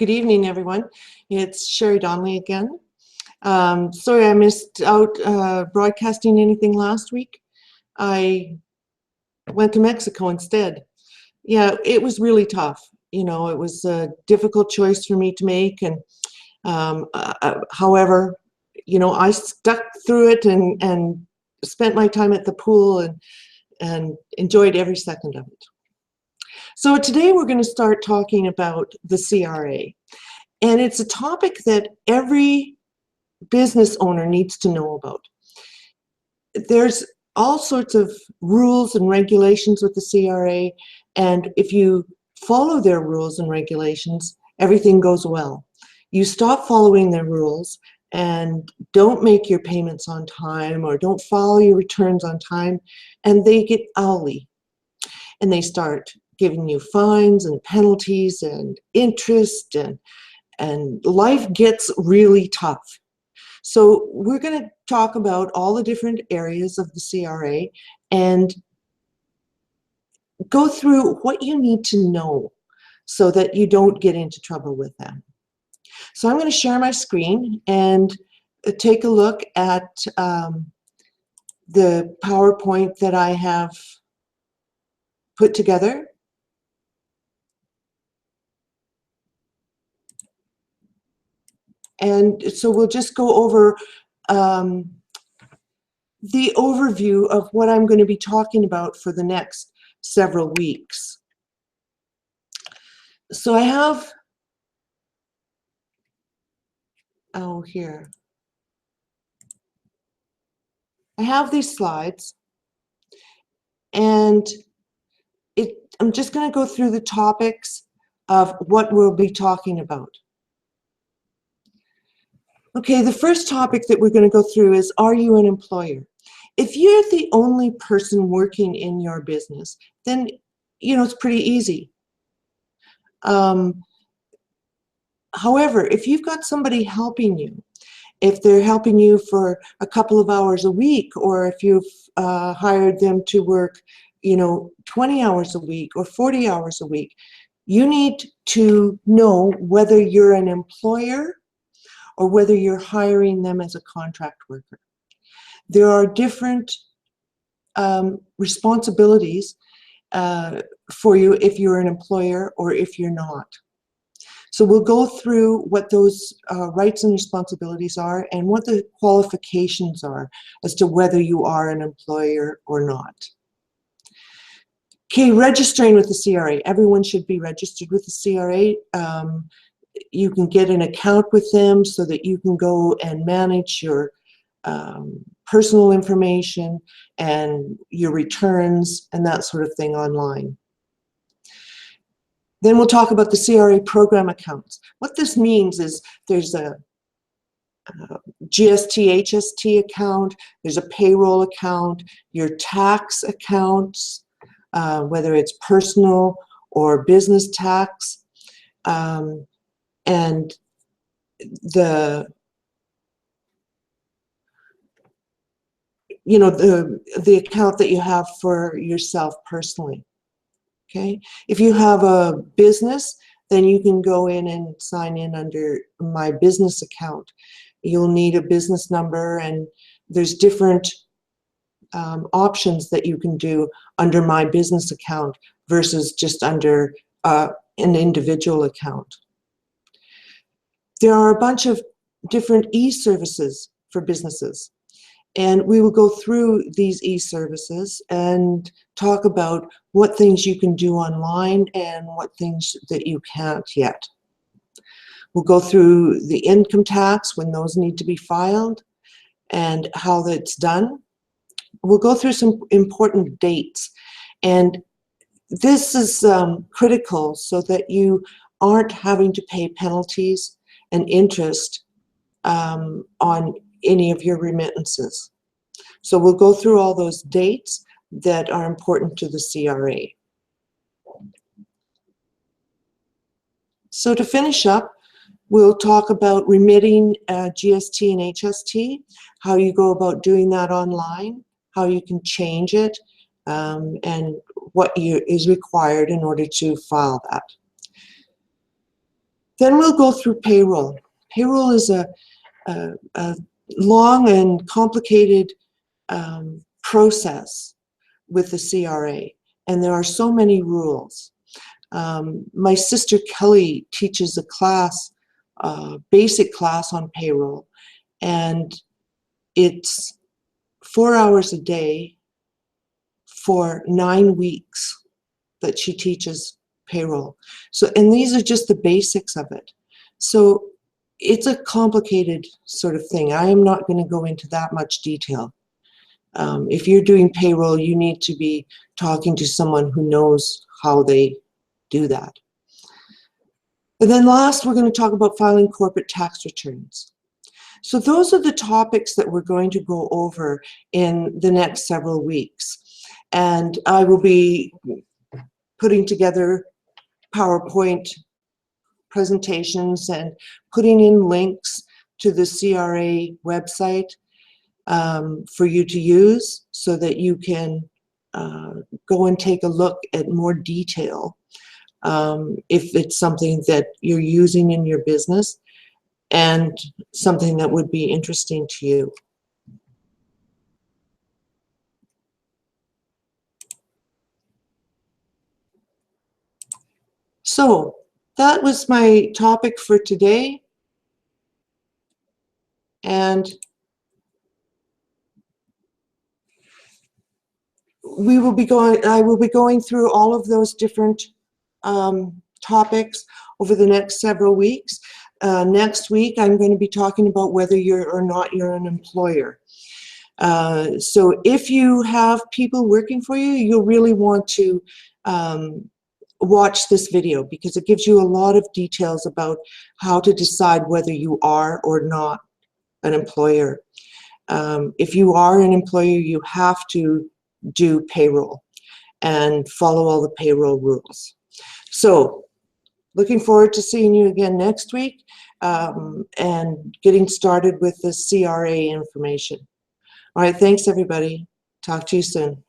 Good evening, everyone. It's Sherry Donnelly again. Sorry I missed out broadcasting anything last week. I went to Mexico instead. Yeah, it was really tough. You know, it was a difficult choice for me to make, and however, you know, I stuck through it and spent my time at the pool and enjoyed every second of it. So today we're going to start talking about the CRA, and it's a topic that every business owner needs to know about. There's all sorts of rules and regulations with the CRA, and if you follow their rules and regulations, everything goes well. You stop following their rules and don't make your payments on time or don't file your returns on time, and they get owly, and they start giving you fines and penalties and interest, and life gets really tough. So we're going to talk about all the different areas of the CRA and go through what you need to know so that you don't get into trouble with them. So I'm going to share my screen and take a look at the PowerPoint that I have put together. And so we'll just go over the overview of what I'm going to be talking about for the next several weeks. So I have, here. I have these slides, and I'm just going to go through the topics of what we'll be talking about. Okay, the first topic that we're going to go through is, are you an employer? If you're the only person working in your business, then, you know, it's pretty easy. However, if you've got somebody helping you, if they're helping you for a couple of hours a week, or if you've hired them to work, you know, 20 hours a week or 40 hours a week, you need to know whether you're an employer or whether you're hiring them as a contract worker. There are different responsibilities for you if you're an employer or if you're not. So we'll go through what those rights and responsibilities are and what the qualifications are as to whether you are an employer or not. Okay, registering with the CRA. Everyone should be registered with the CRA. You can get an account with them so that you can go and manage your personal information and your returns and that sort of thing online. Then we'll talk about the CRA Program Accounts. What this means is there's a GST, HST account, there's a payroll account, your tax accounts, whether it's personal or business tax, and the, you know, the account that you have for yourself personally. Okay, if you have a business, then you can go in and sign in under My Business Account. You'll need a business number, and there's different options that you can do under My Business Account versus just under an individual account. There are a bunch of different e-services for businesses, and we will go through these e-services and talk about what things you can do online and what things that you can't yet. We'll go through the income tax, when those need to be filed, and how that's done. We'll go through some important dates, and this is critical so that you aren't having to pay penalties and interest on any of your remittances. So we'll go through all those dates that are important to the CRA. So to finish up, we'll talk about remitting GST and HST, how you go about doing that online, how you can change it, and what is required in order to file that. Then we'll go through payroll. Payroll is a long and complicated process with the CRA, and there are so many rules. My sister Kelly teaches a class, basic class on payroll, and it's 4 hours a day for 9 weeks that she teaches payroll. So, and these are just the basics of it. So it's a complicated sort of thing. I am not going to go into that much detail. If you're doing payroll, you need to be talking to someone who knows how they do that. And then last, we're going to talk about filing corporate tax returns. So those are the topics that we're going to go over in the next several weeks. And I will be putting together PowerPoint presentations and putting in links to the CRA website for you to use so that you can go and take a look at more detail if it's something that you're using in your business and something that would be interesting to you. So that was my topic for today, and I will be going through all of those different topics over the next several weeks. Next week, I'm going to be talking about whether you're or not you're an employer. So if you have people working for you, you'll really want to watch this video because it gives you a lot of details about how to decide whether you are or not an employer. If you are an employer, you have to do payroll and follow all the payroll rules. So looking forward to seeing you again next week and getting started with the CRA information. All right, thanks everybody. Talk to you soon.